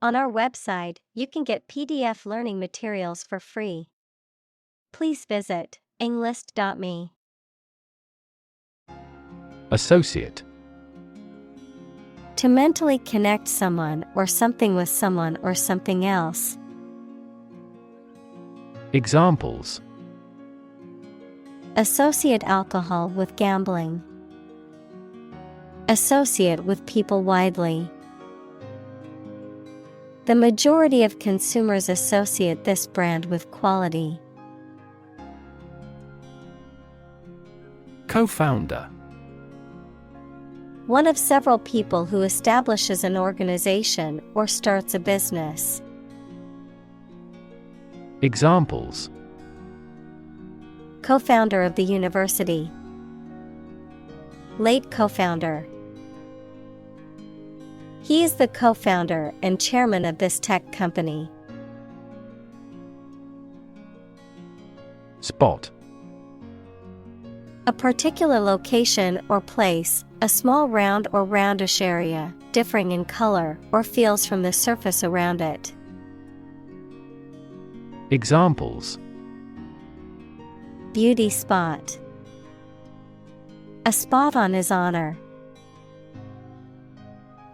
On our website, you can get PDF learning materials for free. Please visit englist.me. Associate. To mentally connect someone or something with someone or something else. Examples: Associate alcohol with gambling. Associate with people widely. The majority of consumers associate this brand with quality. Co-founder. One of several people who establishes an organization or starts a business. Examples: Co-founder of the university. Late co-founder. He is the co-founder and chairman of this tech company. Spot. A particular location or place, a small round or roundish area, differing in color or feels from the surface around it. Examples: Beauty spot. A spot on his honor.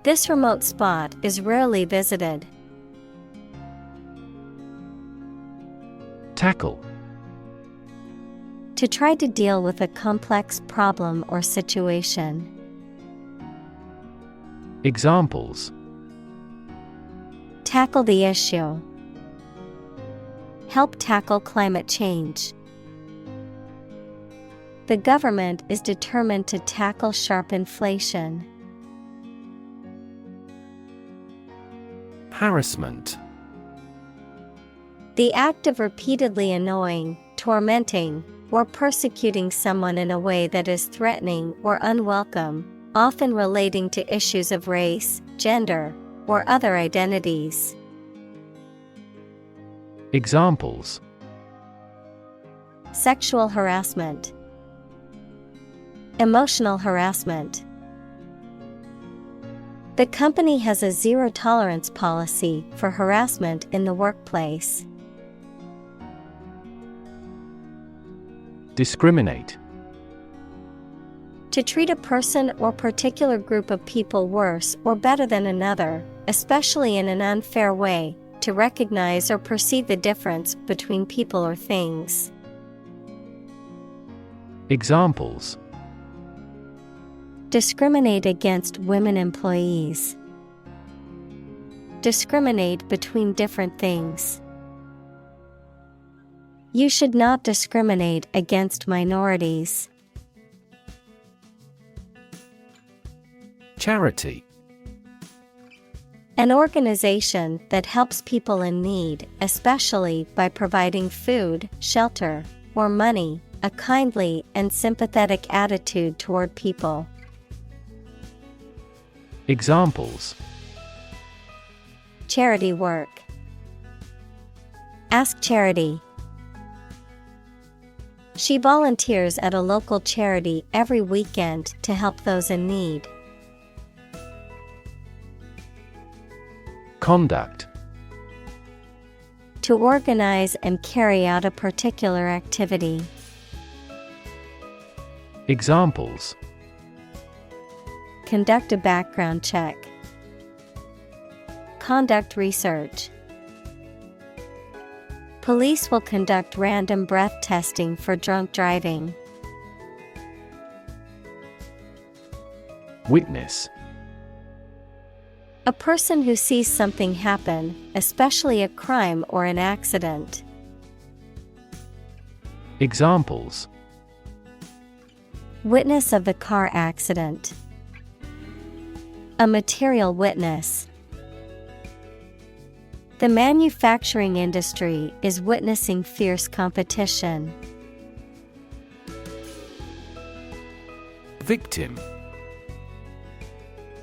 This remote spot is rarely visited. Tackle. To try to deal with a complex problem or situation. Examples: Tackle the issue. Help tackle climate change. The government is determined to tackle sharp inflation. Harassment. The act of repeatedly annoying, tormenting, or persecuting someone in a way that is threatening or unwelcome, often relating to issues of race, gender, or other identities. Examples: Sexual harassment. Emotional harassment. The company has a zero-tolerance policy for harassment in the workplace. Discriminate. To treat a person or particular group of people worse or better than another, especially in an unfair way, to recognize or perceive the difference between people or things. Examples: Discriminate against women employees. Discriminate between different things. You should not discriminate against minorities. Charity. An organization that helps people in need, especially by providing food, shelter, or money, a kindly and sympathetic attitude toward people. Examples: Charity work. Ask charity. She volunteers at a local charity every weekend to help those in need. Conduct. To organize and carry out a particular activity. Examples: Conduct a background check. Conduct research. Police will conduct random breath testing for drunk driving. Witness. A person who sees something happen, especially a crime or an accident. Examples: Witness of the car accident. A material witness. The manufacturing industry is witnessing fierce competition. Victim.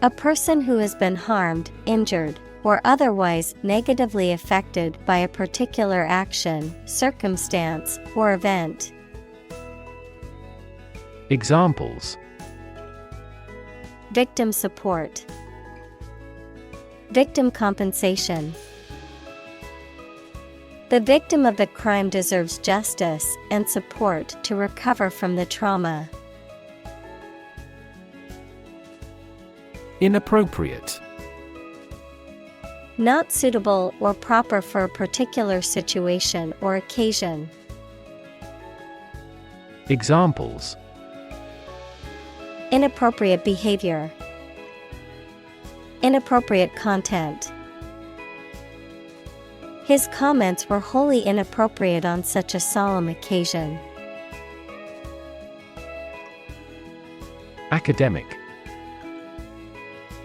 A person who has been harmed, injured, or otherwise negatively affected by a particular action, circumstance, or event. Examples: Victim support. Victim compensation. The victim of the crime deserves justice and support to recover from the trauma. Inappropriate. Not suitable or proper for a particular situation or occasion. Examples: Inappropriate behavior. Inappropriate content. His comments were wholly inappropriate on such a solemn occasion. Academic.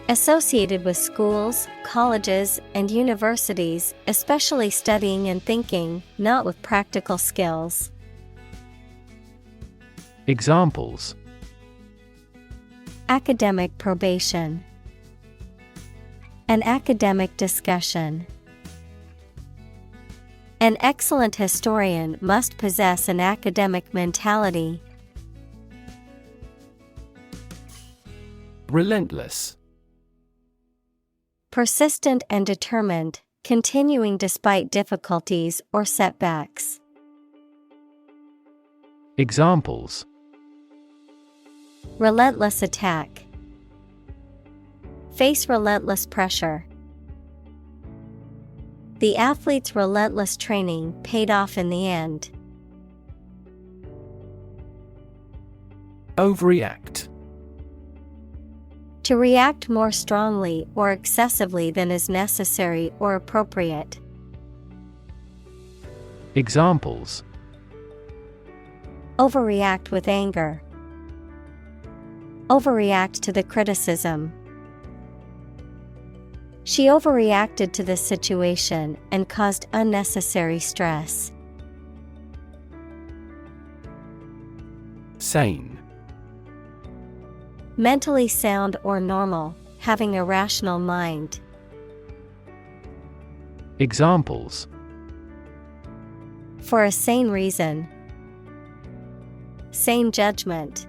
Associated with schools, colleges, and universities, especially studying and thinking, not with practical skills. Examples: Academic probation. An academic discussion. An excellent historian must possess an academic mentality. Relentless. Persistent and determined, continuing despite difficulties or setbacks. Examples: Relentless attack. Face relentless pressure. The athlete's relentless training paid off in the end. Overreact. To react more strongly or excessively than is necessary or appropriate. Examples: Overreact with anger. Overreact to the criticism. She overreacted to the situation and caused unnecessary stress. Sane. Mentally sound or normal, having a rational mind. Examples: For a sane reason. Sane judgment.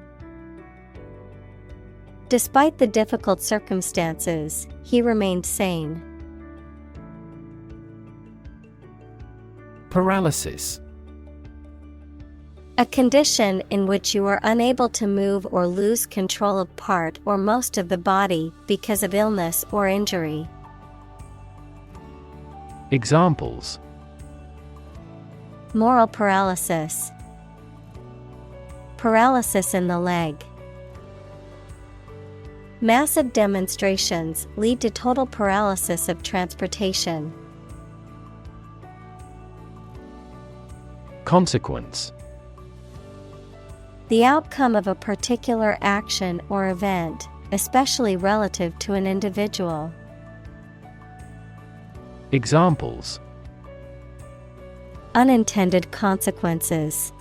Despite the difficult circumstances, he remained sane. Paralysis. A condition in which you are unable to move or lose control of part or most of the body because of illness or injury. Examples: Moral paralysis. Paralysis in the leg. Massive demonstrations lead to total paralysis of transportation. Consequence. The outcome of a particular action or event, especially relative to an individual. Examples: Unintended consequences.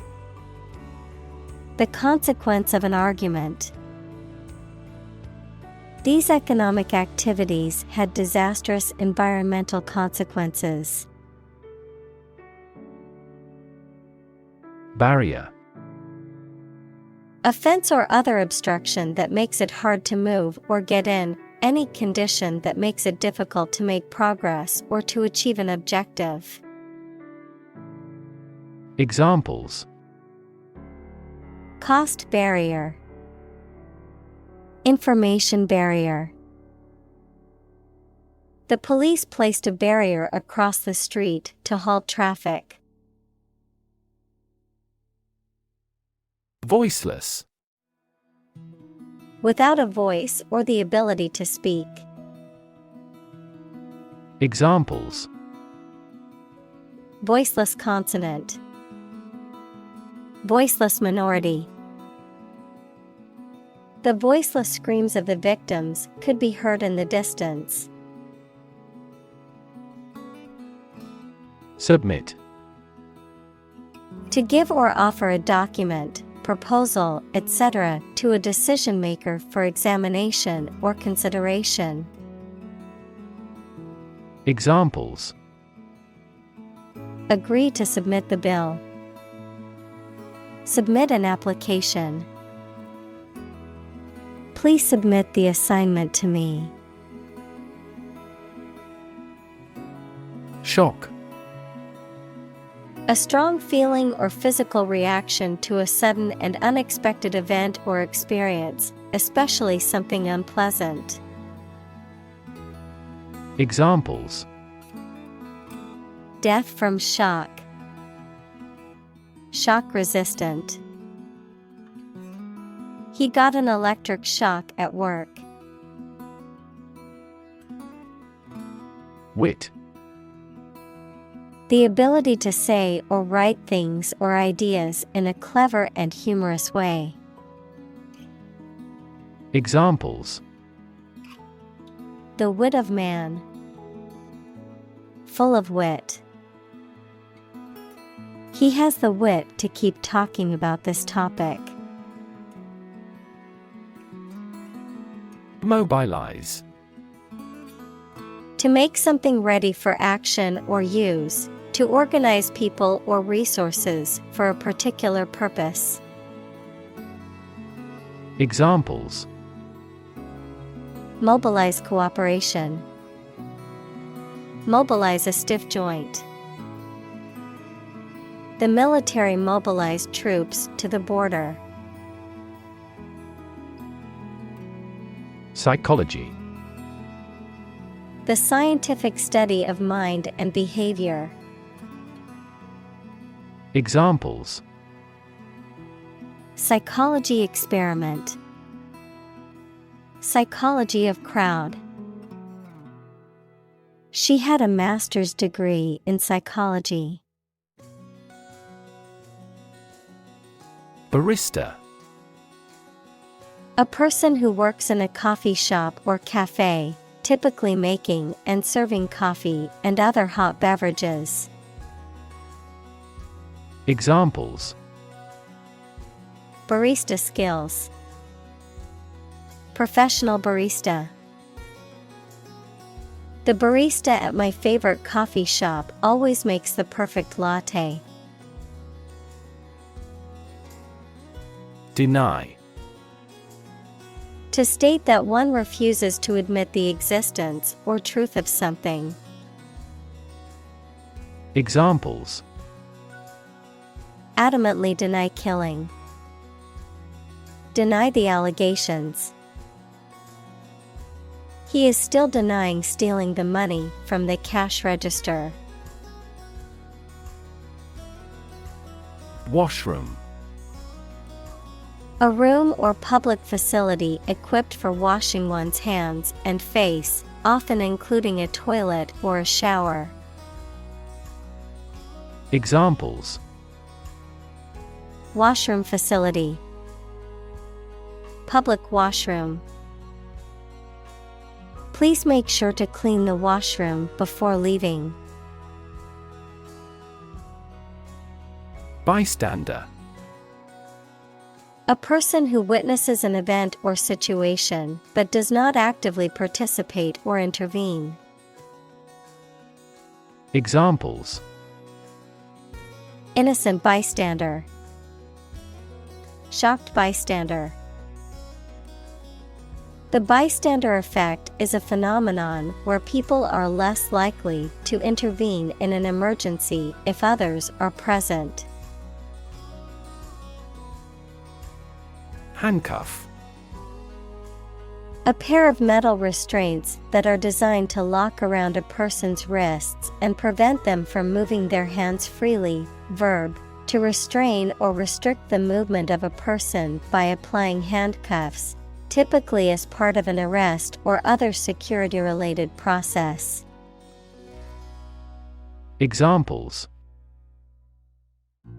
The consequence of an argument. These economic activities had disastrous environmental consequences. Barrier. A fence or other obstruction that makes it hard to move or get in, any condition that makes it difficult to make progress or to achieve an objective. Examples: Cost barrier. Information barrier. The police placed a barrier across the street to halt traffic. Voiceless. Without a voice or the ability to speak. Examples: Voiceless consonant. Voiceless minority. The voiceless screams of the victims could be heard in the distance. Submit. To give or offer a document, proposal, etc. to a decision maker for examination or consideration. Examples: Agree to submit the bill. Submit an application. Please submit the assignment to me. Shock. A strong feeling or physical reaction to a sudden and unexpected event or experience, especially something unpleasant. Examples: Death from shock. Shock resistant. He got an electric shock at work. Wit. The ability to say or write things or ideas in a clever and humorous way. Examples: The wit of man. Full of wit. He has the wit to keep talking about this topic. Mobilize. To make something ready for action or use, to organize people or resources for a particular purpose. Examples: Mobilize cooperation. Mobilize a stiff joint. The military mobilized troops to the border. Psychology. The scientific study of mind and behavior. Examples: Psychology experiment. Psychology of crowd. She had a master's degree in psychology. Barista. A person who works in a coffee shop or cafe, typically making and serving coffee and other hot beverages. Examples: Barista skills. Professional barista. The barista at my favorite coffee shop always makes the perfect latte. Deny. To state that one refuses to admit the existence or truth of something. Examples: Adamantly deny killing. Deny the allegations. He is still denying stealing the money from the cash register. Washroom. A room or public facility equipped for washing one's hands and face, often including a toilet or a shower. Examples: Washroom facility. Public washroom. Please make sure to clean the washroom before leaving. Bystander. A person who witnesses an event or situation but does not actively participate or intervene. Examples: Innocent bystander. Shocked bystander. The bystander effect is a phenomenon where people are less likely to intervene in an emergency if others are present. Handcuff. A pair of metal restraints that are designed to lock around a person's wrists and prevent them from moving their hands freely. Verb: to restrain or restrict the movement of a person by applying handcuffs, typically as part of an arrest or other security-related process. Examples: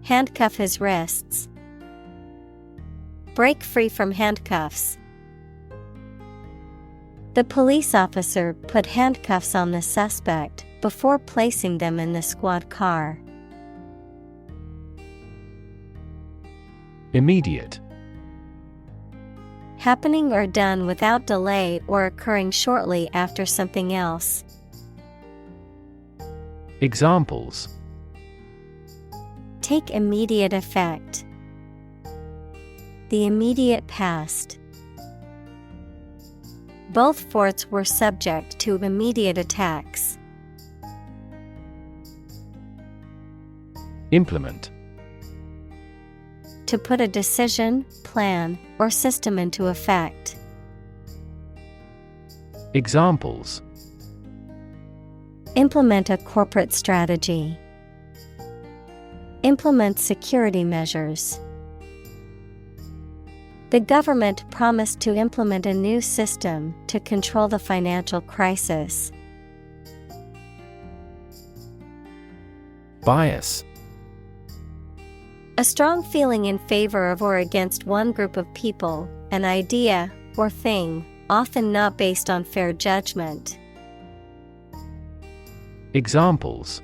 Handcuff his wrists. Break free from handcuffs. The police officer put handcuffs on the suspect before placing them in the squad car. Immediate. Happening or done without delay or occurring shortly after something else. Examples: Take immediate effect. The immediate past. Both forts were subject to immediate attacks. Implement. To put a decision, plan, or system into effect. Examples: Implement a corporate strategy. Implement security measures. The government promised to implement a new system to control the financial crisis. Bias. A strong feeling in favor of or against one group of people, an idea, or thing, often not based on fair judgment. Examples: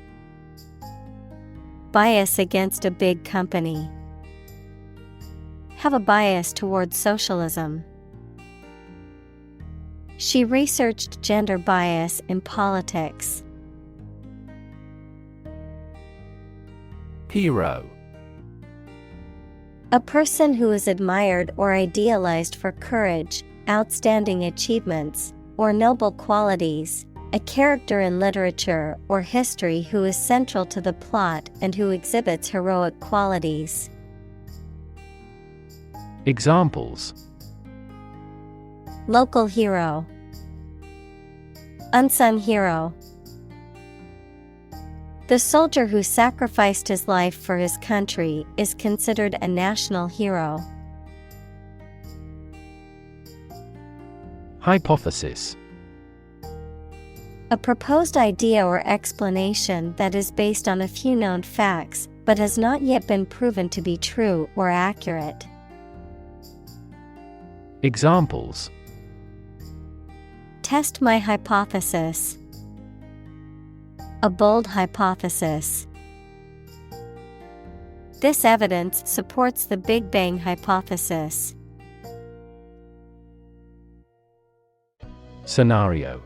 Bias against a big company. Have a bias towards socialism. She researched gender bias in politics. Hero. A person who is admired or idealized for courage, outstanding achievements, or noble qualities, a character in literature or history who is central to the plot and who exhibits heroic qualities. Examples: Local hero. Unsung hero. The soldier who sacrificed his life for his country is considered a national hero. Hypothesis. A proposed idea or explanation that is based on a few known facts, but has not yet been proven to be true or accurate. Examples: Test my hypothesis. A bold hypothesis. This evidence supports the Big Bang hypothesis. Scenario.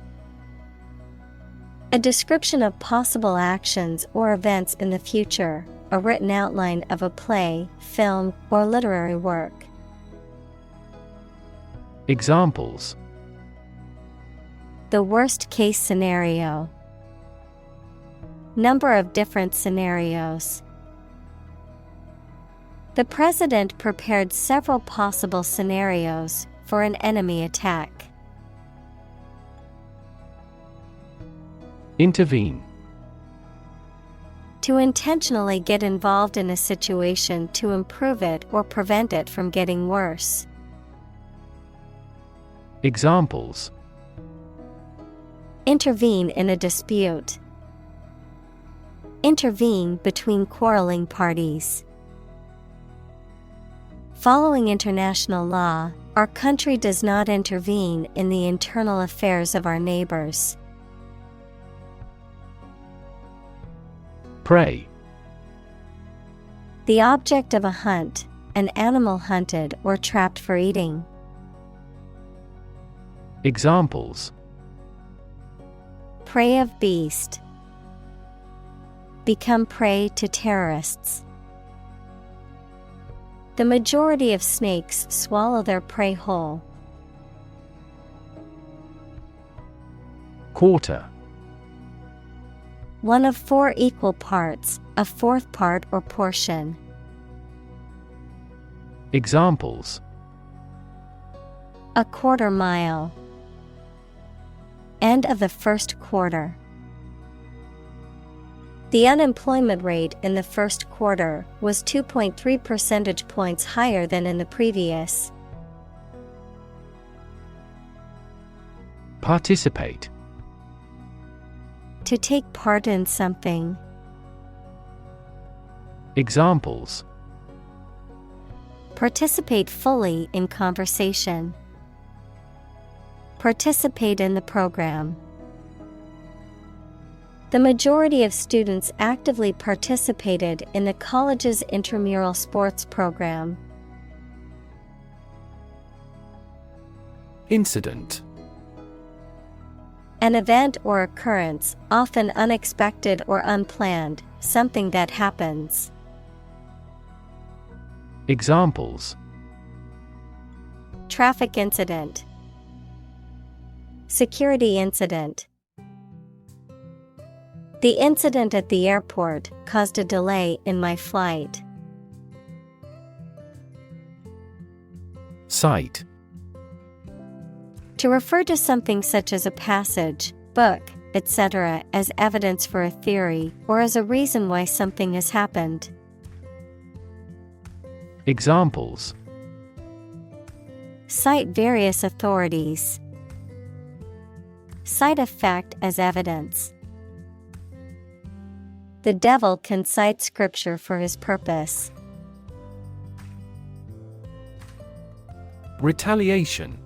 A description of possible actions or events in the future, a written outline of a play, film, or literary work. Examples: The worst case scenario. Number of different scenarios. The president prepared several possible scenarios for an enemy attack. Intervene. To intentionally get involved in a situation to improve it or prevent it from getting worse. Examples: Intervene in a dispute. Intervene between quarreling parties. Following international law, our country does not intervene in the internal affairs of our neighbors. Prey. The object of a hunt, an animal hunted or trapped for eating. Examples: Prey of beast. Become prey to terrorists. The majority of snakes swallow their prey whole. Quarter. One of 4 equal parts, a fourth part or portion. Examples: A quarter mile. End of the first quarter. The unemployment rate in the first quarter was 2.3 percentage points higher than in the previous. Participate. To take part in something. Examples: Participate fully in conversation. Participate in the program. The majority of students actively participated in the college's intramural sports program. Incident. An event or occurrence, often unexpected or unplanned, something that happens. Examples: Traffic incident. Security incident. The incident at the airport caused a delay in my flight. Cite. To refer to something such as a passage, book, etc., as evidence for a theory, or as a reason why something has happened. Examples: Cite various authorities. Cite a fact as evidence. The devil can cite scripture for his purpose. Retaliation.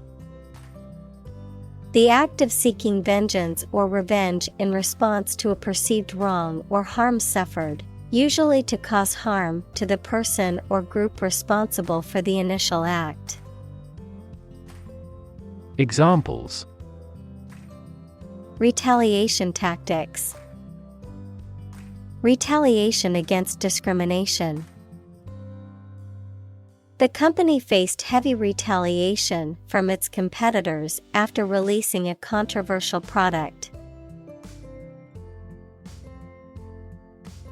The act of seeking vengeance or revenge in response to a perceived wrong or harm suffered, usually to cause harm to the person or group responsible for the initial act. Examples: Retaliation tactics. Retaliation against discrimination. The company faced heavy retaliation from its competitors after releasing a controversial product.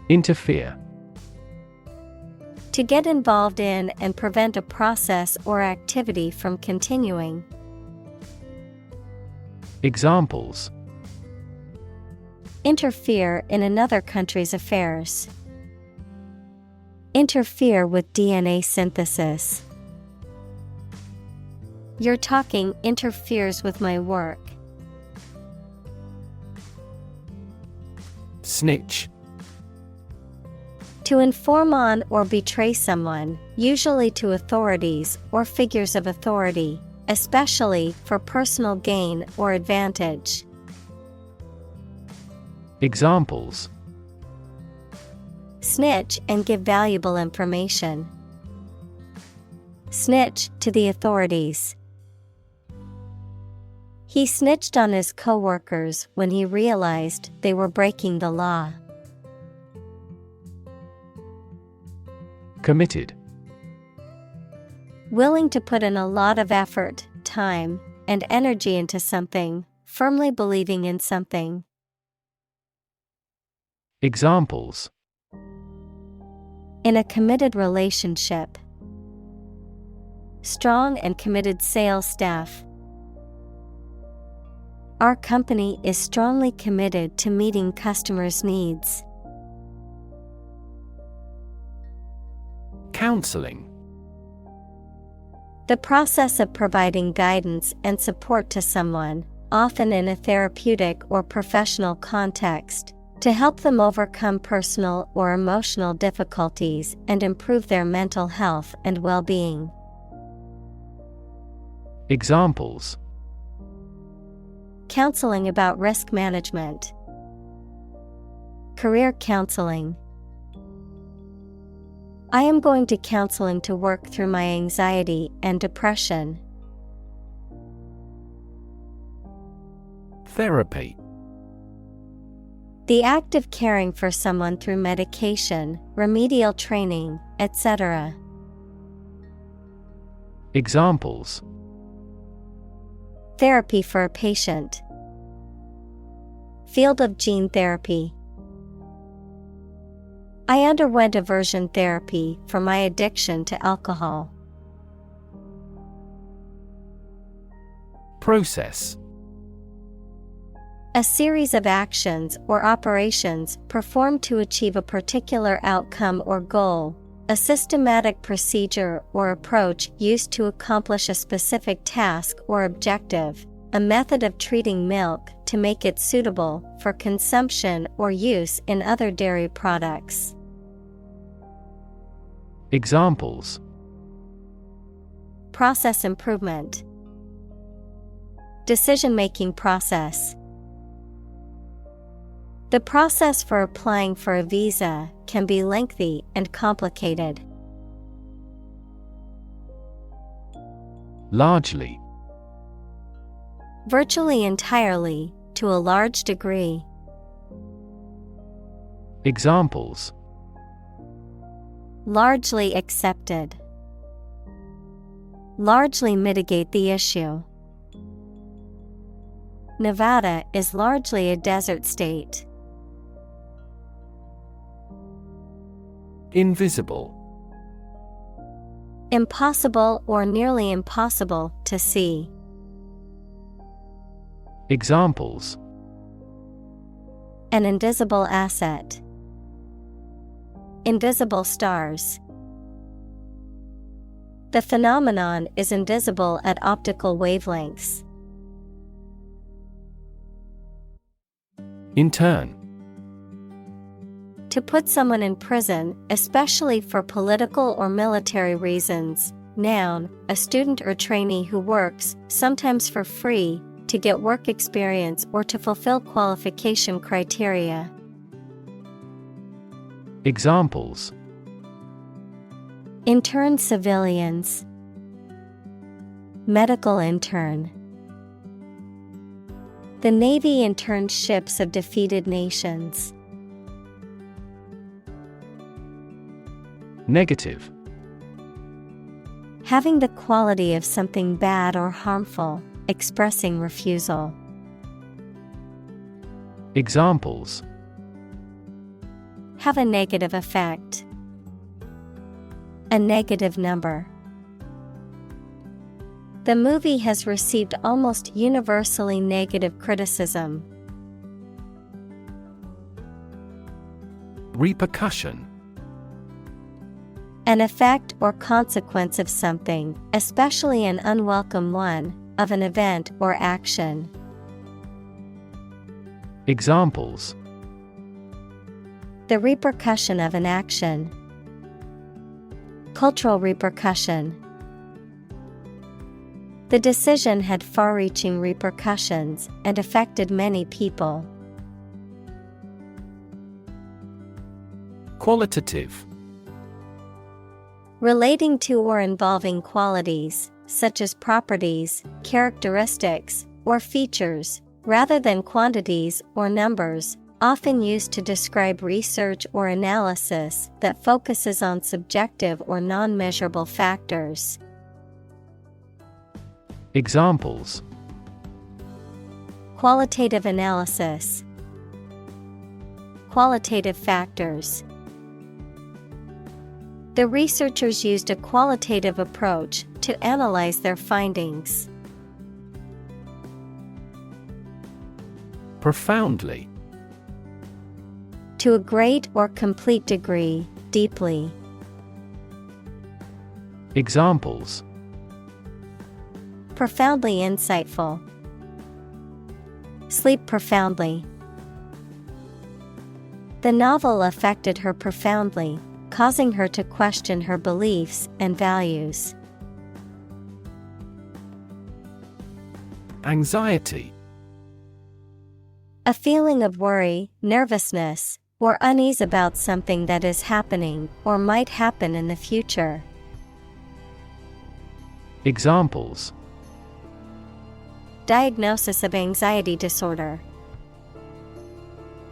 Interfere. To get involved in and prevent a process or activity from continuing. Examples: Interfere in another country's affairs. Interfere with DNA synthesis. Your talking interferes with my work. Snitch. To inform on or betray someone, usually to authorities or figures of authority, especially for personal gain or advantage. Examples: Snitch and give valuable information. Snitch to the authorities. He snitched on his coworkers when he realized they were breaking the law. Committed. Willing to put in a lot of effort, time, and energy into something, firmly believing in something. Examples: In a committed relationship. Strong and committed sales staff. Our company is strongly committed to meeting customers' needs. Counseling. The process of providing guidance and support to someone, often in a therapeutic or professional context, to help them overcome personal or emotional difficulties and improve their mental health and well-being. Examples: Counseling about risk management. Career counseling. I am going to counseling to work through my anxiety and depression. Therapy. The act of caring for someone through medication, remedial training, etc. Examples: Therapy for a patient. Field of gene therapy. I underwent aversion therapy for my addiction to alcohol. Process. A series of actions or operations performed to achieve a particular outcome or goal, a systematic procedure or approach used to accomplish a specific task or objective, a method of treating milk to make it suitable for consumption or use in other dairy products. Examples: Process improvement. Decision-making process. The process for applying for a visa can be lengthy and complicated. Largely. Virtually entirely, to a large degree. Examples: Largely accepted. Largely mitigate the issue. Nevada is largely a desert state. Invisible. Impossible or nearly impossible to see. Examples: An invisible asset. Invisible stars. The phenomenon is invisible at optical wavelengths. Intern. To put someone in prison, especially for political or military reasons. Noun, a student or trainee who works, sometimes for free, to get work experience or to fulfill qualification criteria. Examples: Intern civilians. Medical intern. The Navy interned ships of defeated nations. Negative. Having the quality of something bad or harmful, expressing refusal. Examples: Have a negative effect. A negative number. The movie has received almost universally negative criticism. Repercussion. An effect or consequence of something, especially an unwelcome one, of an event or action. Examples: The repercussion of an action. Cultural repercussion. The decision had far-reaching repercussions and affected many people. Qualitative. Relating to or involving qualities, such as properties, characteristics, or features, rather than quantities or numbers, often used to describe research or analysis that focuses on subjective or non-measurable factors. Examples: Qualitative analysis. Qualitative factors. The researchers used a qualitative approach to analyze their findings. Profoundly. To a great or complete degree, deeply. Examples: Profoundly insightful. Sleep profoundly. The novel affected her profoundly, causing her to question her beliefs and values. Anxiety. A feeling of worry, nervousness, or unease about something that is happening or might happen in the future. Examples: Diagnosis of anxiety disorder.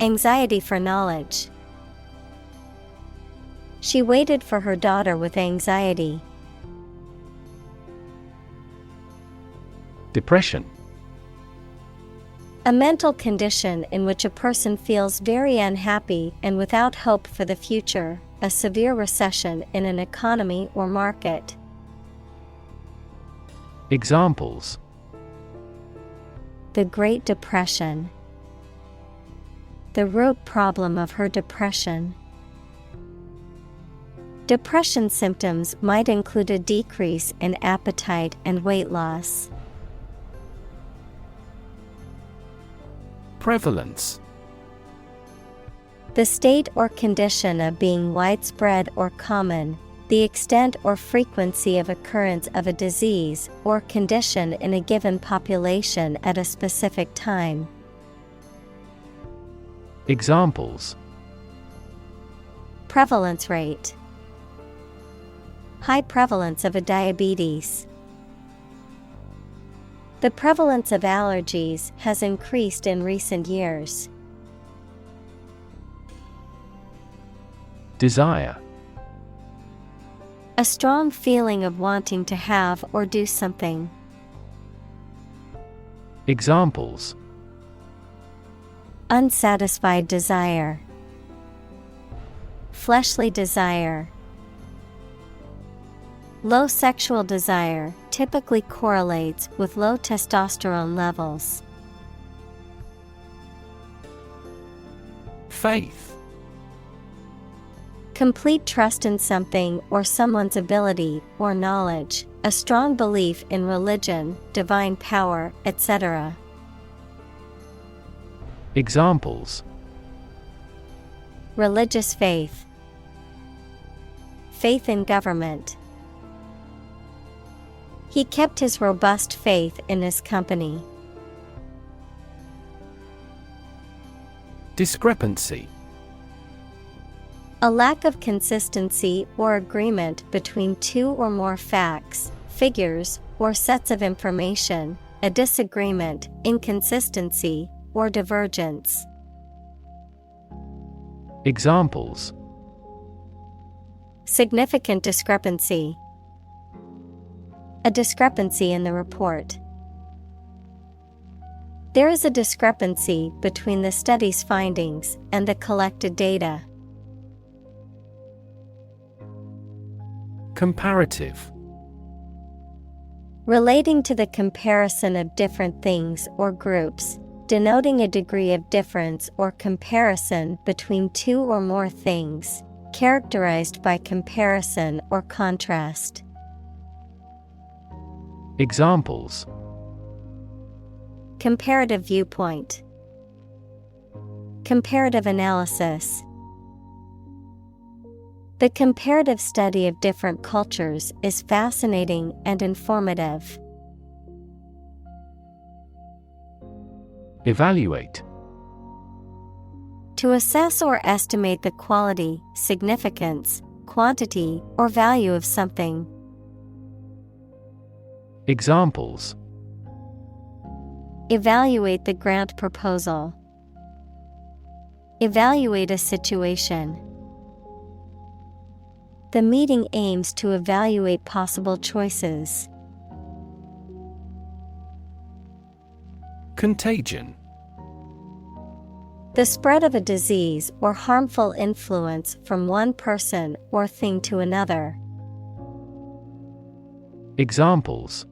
Anxiety for knowledge. She waited for her daughter with anxiety. Depression. A mental condition in which a person feels very unhappy and without hope for the future, a severe recession in an economy or market. Examples: The Great Depression. The root problem of her depression. Depression symptoms might include a decrease in appetite and weight loss. Prevalence. The state or condition of being widespread or common, the extent or frequency of occurrence of a disease or condition in a given population at a specific time. Examples: Prevalence rate. High prevalence of a diabetes. The prevalence of allergies has increased in recent years. Desire. A strong feeling of wanting to have or do something. Examples: Unsatisfied desire. fleshly desire. Low sexual desire typically correlates with low testosterone levels. Faith. Complete trust in something or someone's ability or knowledge, a strong belief in religion, divine power, etc. Examples: religious faith, faith in government. He kept his robust faith in his company. Discrepancy. A lack of consistency or agreement between two or more facts, figures, or sets of information, a disagreement, inconsistency, or divergence. Examples: significant discrepancy, a discrepancy in the report. There is a discrepancy between the study's findings and the collected data. Comparative. Relating to the comparison of different things or groups, denoting a degree of difference or comparison between two or more things, characterized by comparison or contrast. Examples: comparative viewpoint, comparative analysis. The comparative study of different cultures is fascinating and informative. Evaluate. To assess or estimate the quality, significance, quantity, or value of something. Examples: evaluate the grant proposal, evaluate a situation. The meeting aims to evaluate possible choices. Contagion. The spread of a disease or harmful influence from one person or thing to another. Examples: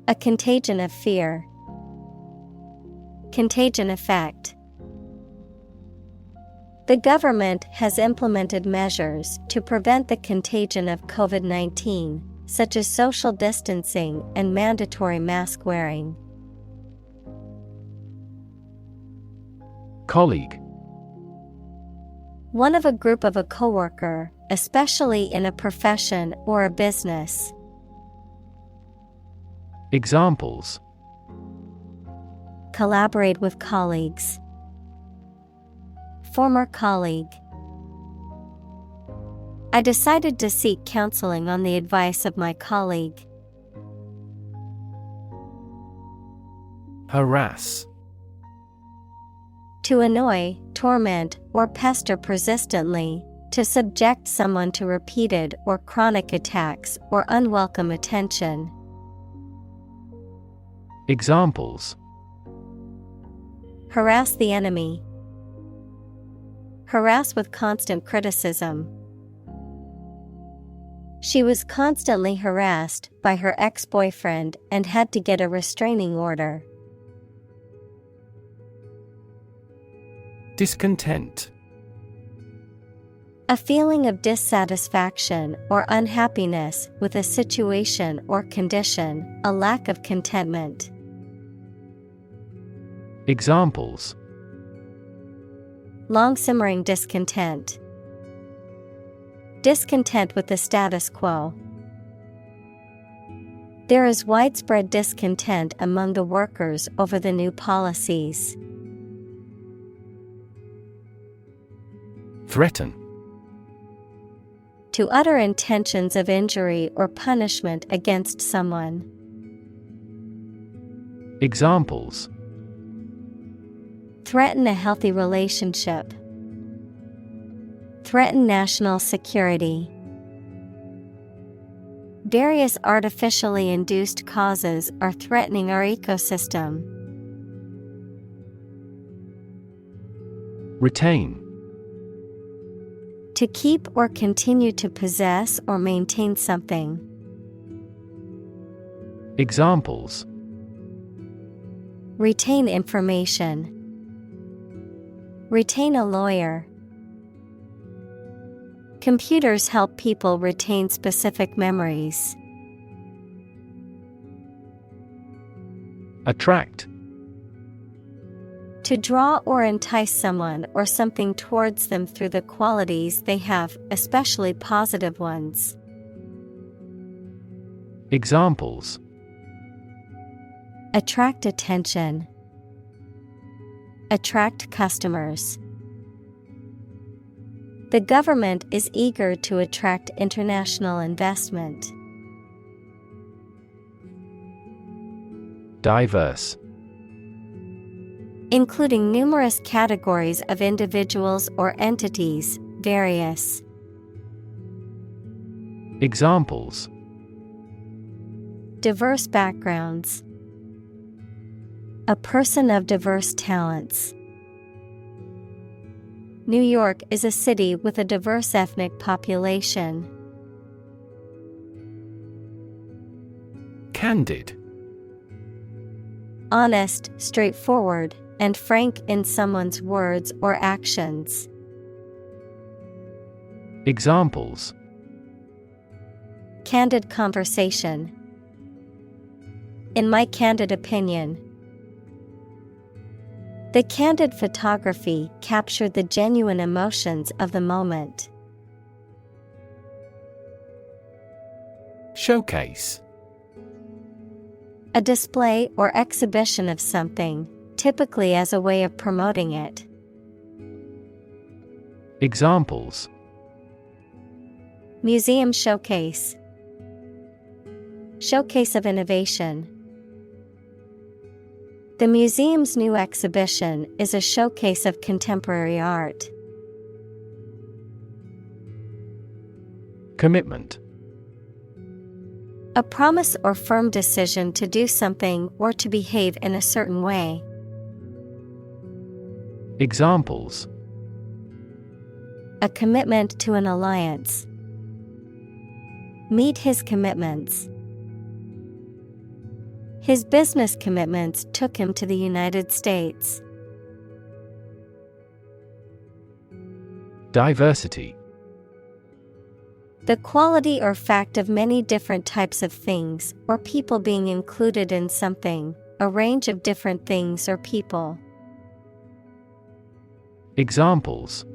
a contagion of fear, contagion effect. The government has implemented measures to prevent the contagion of COVID-19, such as social distancing and mandatory mask wearing. Colleague. One of a group of a coworker, especially in a profession or a business. Examples: collaborate with colleagues, former colleague. I decided to seek counseling on the advice of my colleague. Harass. To annoy, torment, or pester persistently, to subject someone to repeated or chronic attacks or unwelcome attention. Examples: harass the enemy, harass with constant criticism. She was constantly harassed by her ex-boyfriend and had to get a restraining order. Discontent. A feeling of dissatisfaction or unhappiness with a situation or condition, a lack of contentment. Examples: long-simmering discontent, discontent with the status quo. There is widespread discontent among the workers over the new policies. Threaten. To utter intentions of injury or punishment against someone. Examples: threaten a healthy relationship, threaten national security. Various artificially induced causes are threatening our ecosystem. Retain. To keep or continue to possess or maintain something. Examples: Retain information. Retain a lawyer. Computers help people retain specific memories. Attract. To draw or entice someone or something towards them through the qualities they have, especially positive ones. Examples: Attract attention. Attract customers. The government is eager to attract international investment. Diverse. Including numerous categories of individuals or entities, various. Examples: Diverse backgrounds. A person of diverse talents. New York is a city with a diverse ethnic population. Candid. Honest, straightforward, and frank in someone's words or actions. Examples: Candid conversation. In my candid opinion. The candid photography captured the genuine emotions of the moment. Showcase. A display or exhibition of something, typically as a way of promoting it. Examples: Museum showcase. Showcase of innovation. The museum's new exhibition is a showcase of contemporary art. Commitment. A promise or firm decision to do something or to behave in a certain way. Examples: A commitment to an alliance. Meet his commitments. His business commitments took him to the United States. Diversity. The quality or fact of many different types of things or people being included in something, a range of different things or people. Examples: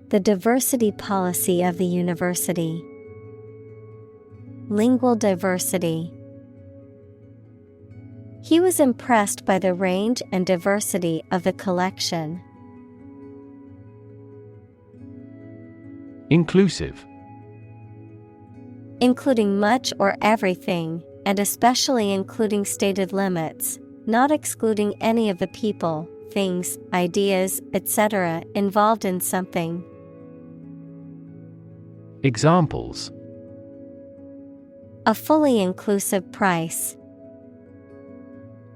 The diversity policy of the university. Lingual diversity. He was impressed by the range and diversity of the collection. Inclusive. Including much or everything, and especially including stated limits, not excluding any of the people, things, ideas, etc. involved in something. Examples: A fully inclusive price.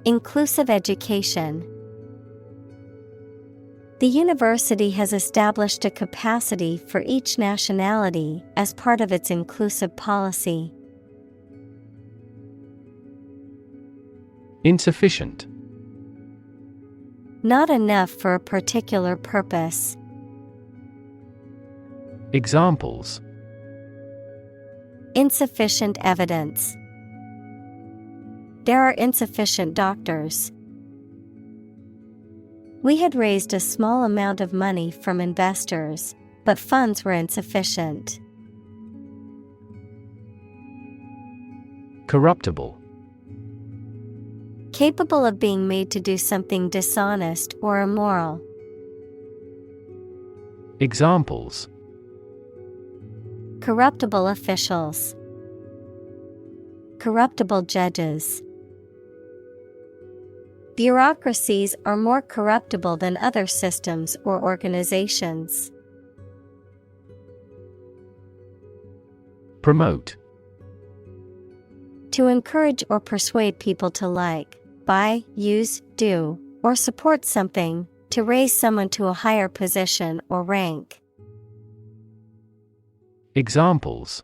Inclusive education. The university has established a capacity for each nationality as part of its inclusive policy. Insufficient. Not enough for a particular purpose. Examples: Insufficient evidence. There are insufficient doctors. We had raised a small amount of money from investors, but funds were insufficient. Corruptible. Capable of being made to do something dishonest or immoral. Examples: Corruptible officials. Corruptible judges. Bureaucracies are more corruptible than other systems or organizations. Promote. To encourage or persuade people to like, buy, use, do, or support something, to raise someone to a higher position or rank. Examples: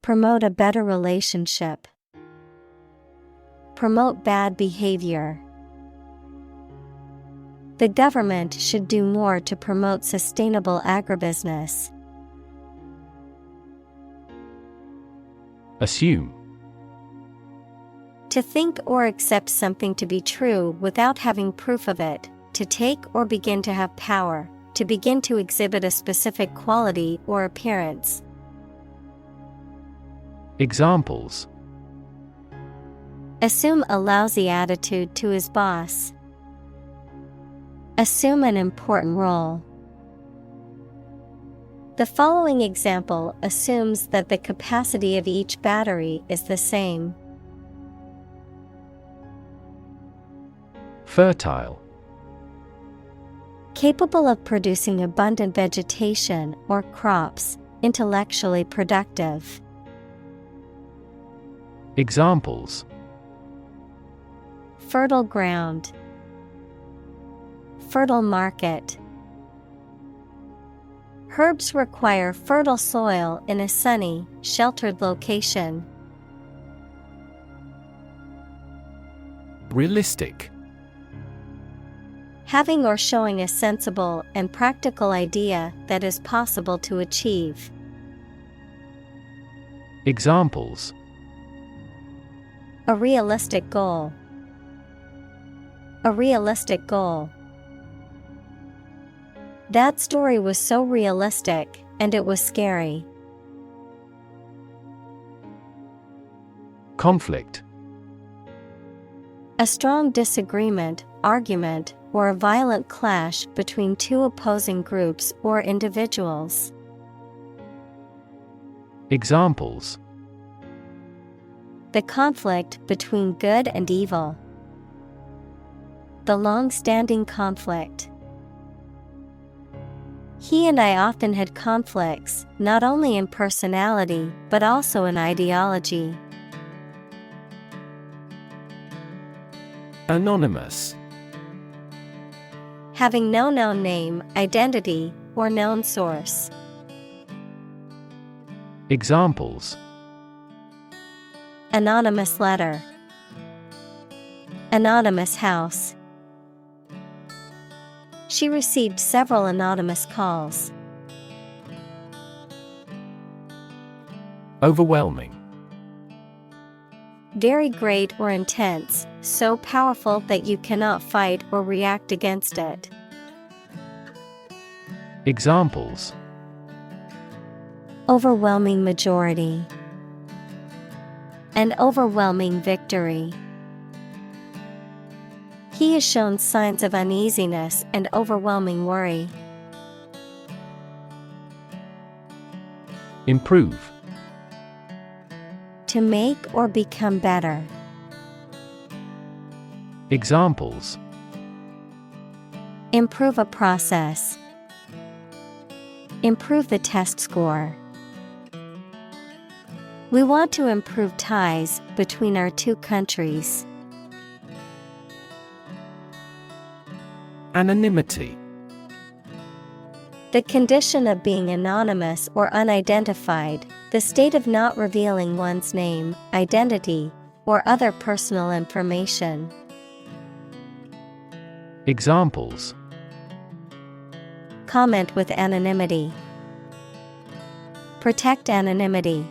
promote a better relationship, promote bad behavior. The government should do more to promote sustainable agribusiness. Assume. To think or accept something to be true without having proof of it, to take or begin to have power, to begin to exhibit a specific quality or appearance. Examples: Assume a lousy attitude to his boss. Assume an important role. The following example assumes that the capacity of each battery is the same. Fertile. Capable of producing abundant vegetation or crops, intellectually productive. Examples: Fertile ground, fertile market. Herbs require fertile soil in a sunny, sheltered location. Realistic. Having or showing a sensible and practical idea that is possible to achieve. Examples: A realistic goal. A realistic goal. That story was so realistic, and it was scary. Conflict. A strong disagreement, argument, or a violent clash between two opposing groups or individuals. Examples: The conflict between good and evil. The long-standing conflict. He and I often had conflicts, not only in personality, but also in ideology. Anonymous. Having no known name, identity, or known source. Examples: Anonymous letter. Anonymous house. She received several anonymous calls. Overwhelming. Very great or intense, so powerful that you cannot fight or react against it. Examples: Overwhelming majority. An overwhelming victory. He has shown signs of uneasiness and overwhelming worry. Improve. To make or become better. Examples: Improve a process. Improve the test score. We want to improve ties between our two countries. Anonymity. The condition of being anonymous or unidentified, the state of not revealing one's name, identity, or other personal information. Examples: Comment with anonymity. Protect anonymity.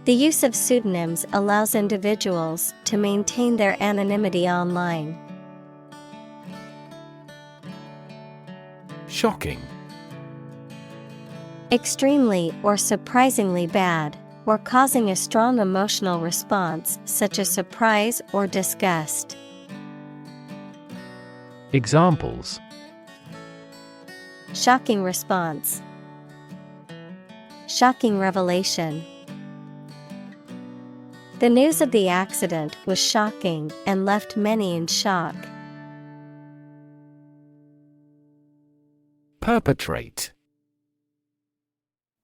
The use of pseudonyms allows individuals to maintain their anonymity online. Shocking. Extremely or surprisingly bad, or causing a strong emotional response such as surprise or disgust. Examples: Shocking response. Shocking revelation. The news of the accident was shocking and left many in shock. Perpetrate.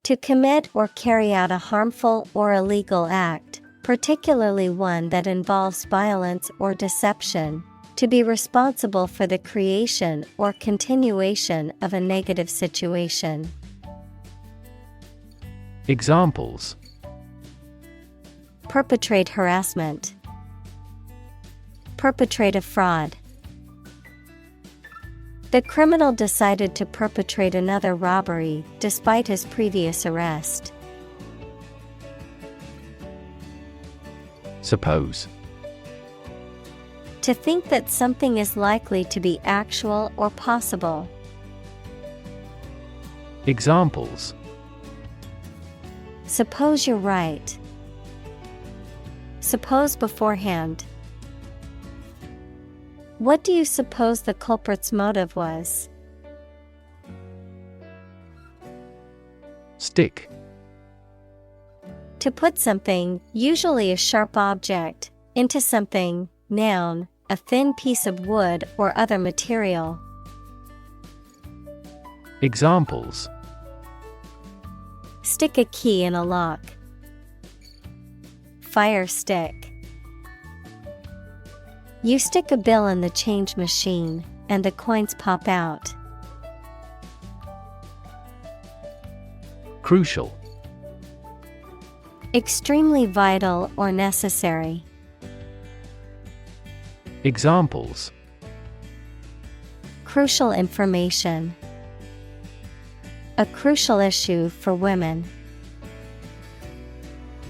To commit or carry out a harmful or illegal act, particularly one that involves violence or deception. To be responsible for the creation or continuation of a negative situation. Examples: perpetrate harassment, perpetrate a fraud. The criminal decided to perpetrate another robbery despite his previous arrest. Suppose. To think that something is likely to be actual or possible. Examples: suppose you're right. Suppose beforehand. What do you suppose the culprit's motive was? Stick. To put something, usually a sharp object, into something, noun, a thin piece of wood or other material. Examples: stick a key in a lock. Fire stick. You stick a bill in the change machine, and the coins pop out. Crucial. Extremely vital or necessary. Examples: crucial information. A crucial issue for women.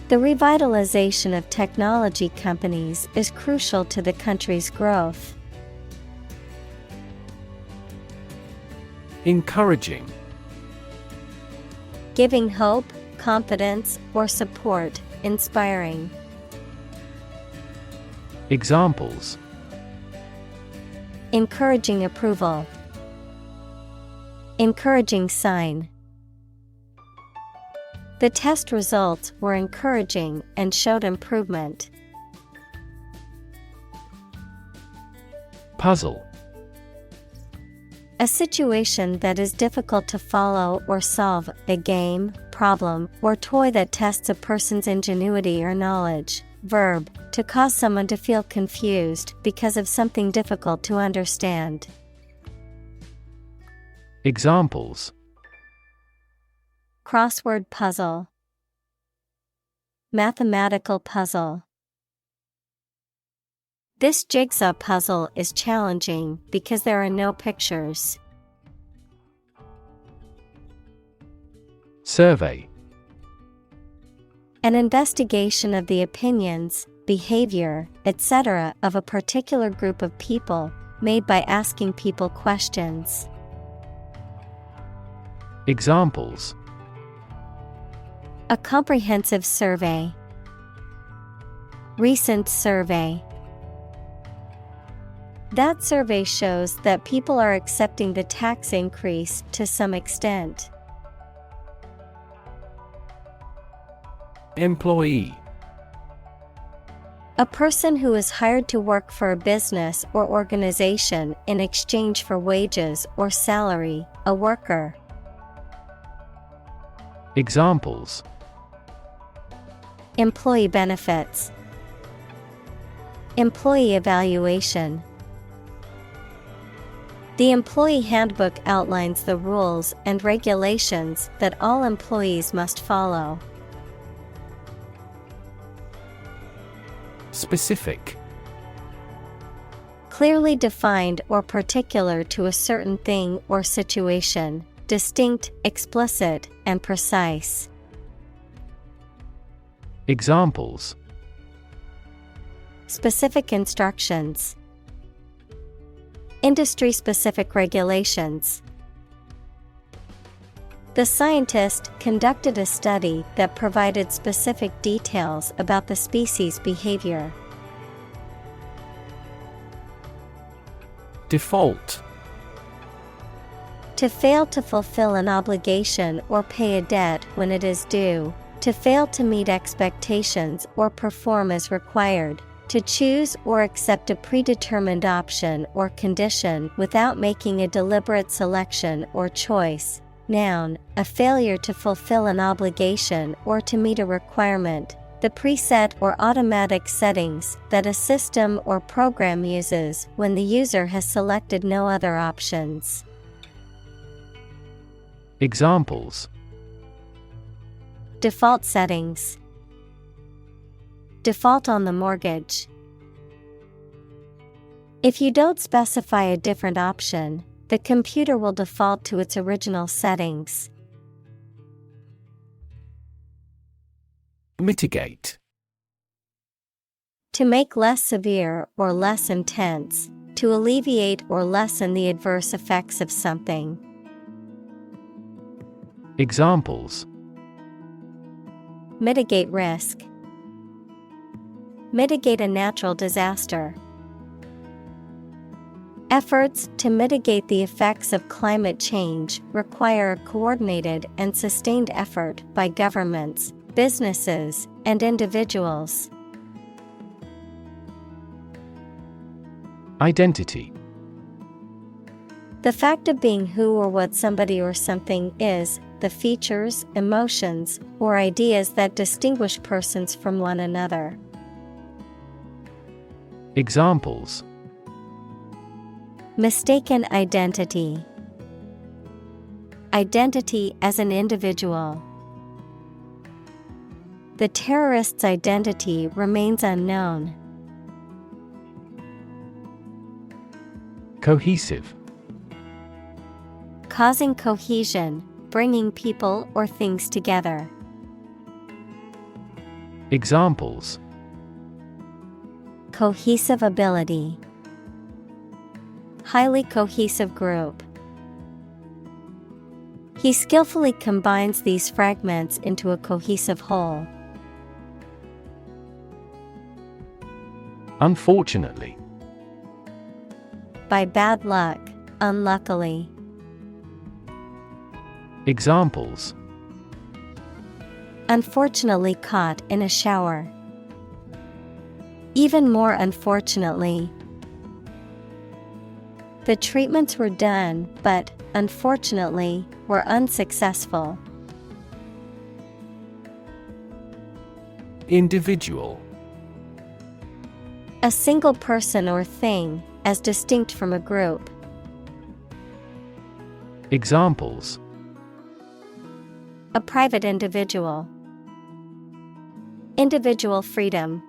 The revitalization of technology companies is crucial to the country's growth. Encouraging. Giving hope, confidence, or support, inspiring. Examples: encouraging approval. Encouraging sign. The test results were encouraging and showed improvement. Puzzle. A situation that is difficult to follow or solve, a game, problem, or toy that tests a person's ingenuity or knowledge. Verb, to cause someone to feel confused because of something difficult to understand. Examples: crossword puzzle. Mathematical puzzle. This jigsaw puzzle is challenging because there are no pictures. Survey. An investigation of the opinions, behavior, etc. of a particular group of people, made by asking people questions. Examples: a comprehensive survey. Recent survey. That survey shows that people are accepting the tax increase to some extent. Employee. A person who is hired to work for a business or organization in exchange for wages or salary, a worker. Examples: employee benefits. Employee evaluation. The employee handbook outlines the rules and regulations that all employees must follow. Specific. Clearly defined or particular to a certain thing or situation, distinct, explicit, and precise. Examples: specific instructions. Industry-specific regulations. The scientist conducted a study that provided specific details about the species' behavior. Default. To fail to fulfill an obligation or pay a debt when it is due. To fail to meet expectations or perform as required. To choose or accept a predetermined option or condition without making a deliberate selection or choice. Noun, a failure to fulfill an obligation or to meet a requirement, The preset or automatic settings that a system or program uses when the user has selected no other options. Examples: Default settings. Default on the mortgage. If you don't specify a different option, the computer will default to its original settings. Mitigate. To make less severe or less intense, to alleviate or lessen the adverse effects of something. Examples: Mitigate risk. Mitigate a natural disaster. Efforts to mitigate the effects of climate change require a coordinated and sustained effort by governments, businesses, and individuals. Identity. The fact of being who or what somebody or something is, the features, emotions, or ideas that distinguish persons from one another. Examples: Mistaken identity. Identity as an individual. The terrorist's identity remains unknown. Cohesive. Causing cohesion, bringing people or things together. Examples: Cohesive ability. Highly cohesive group. He skillfully combines these fragments into a cohesive whole. Unfortunately. By bad luck, unluckily. Examples: Unfortunately caught in a shower. Even more unfortunately. The treatments were done, but, unfortunately, were unsuccessful. Individual. A single person or thing, as distinct from a group. Examples: A private individual. Individual freedom.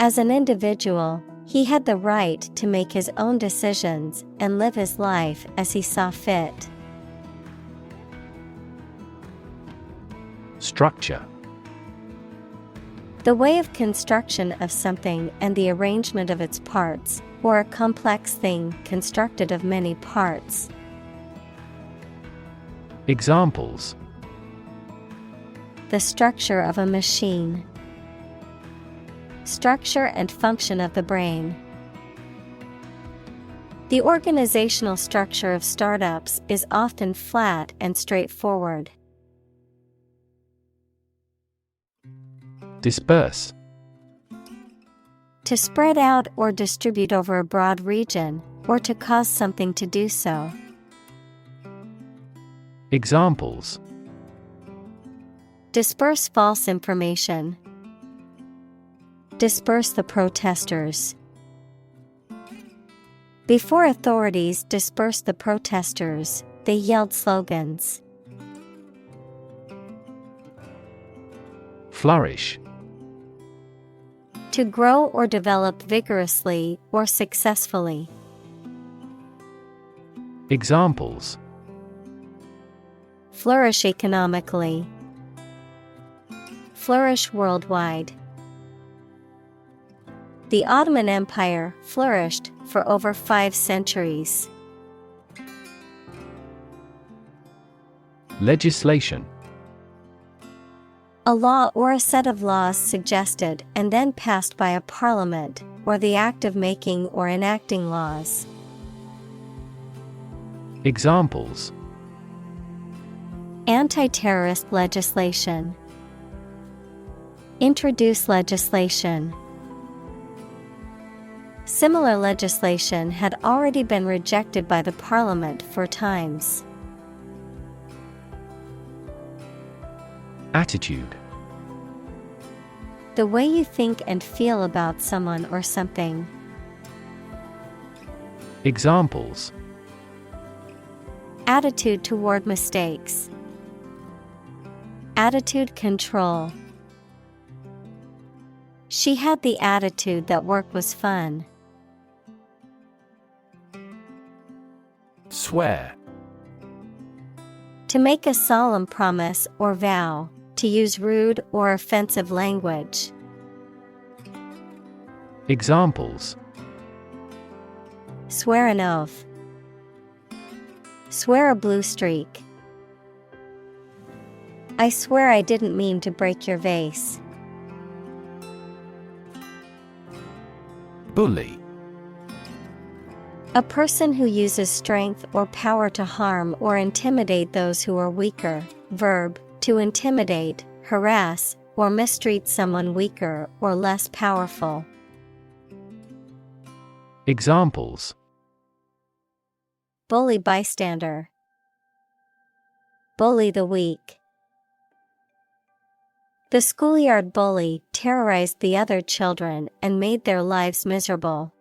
As an individual, he had the right to make his own decisions and live his life as he saw fit. Structure. The way of construction of something and the arrangement of its parts, or a complex thing constructed of many parts. Examples: The structure of a machine. Structure and function of the brain. The organizational structure of startups is often flat and straightforward. Disperse. To spread out or distribute over a broad region, or to cause something to do so. Examples: Disperse false information. Disperse the protesters. Before authorities dispersed the protesters, they yelled slogans. Flourish. To grow or develop vigorously or successfully. Examples: Flourish economically. Flourish worldwide. The Ottoman Empire flourished for over 5 centuries. Legislation. A law or a set of laws suggested and then passed by a parliament, or the act of making or enacting laws. Examples: Anti-terrorist legislation. Introduce legislation. Similar legislation had already been rejected by the parliament 4 times. Attitude. The way you think and feel about someone or something. Examples: Attitude toward mistakes. Attitude control. She had the attitude that work was fun. Swear. To make a solemn promise or vow, to use rude or offensive language. Examples: Swear an oath. Swear a blue streak. I swear I didn't mean to break your vase. Bully. A person who uses strength or power to harm or intimidate those who are weaker. Verb, to intimidate, harass, or mistreat someone weaker or less powerful. Examples: Bully bystander. Bully the weak. The schoolyard bully terrorized the other children and made their lives miserable.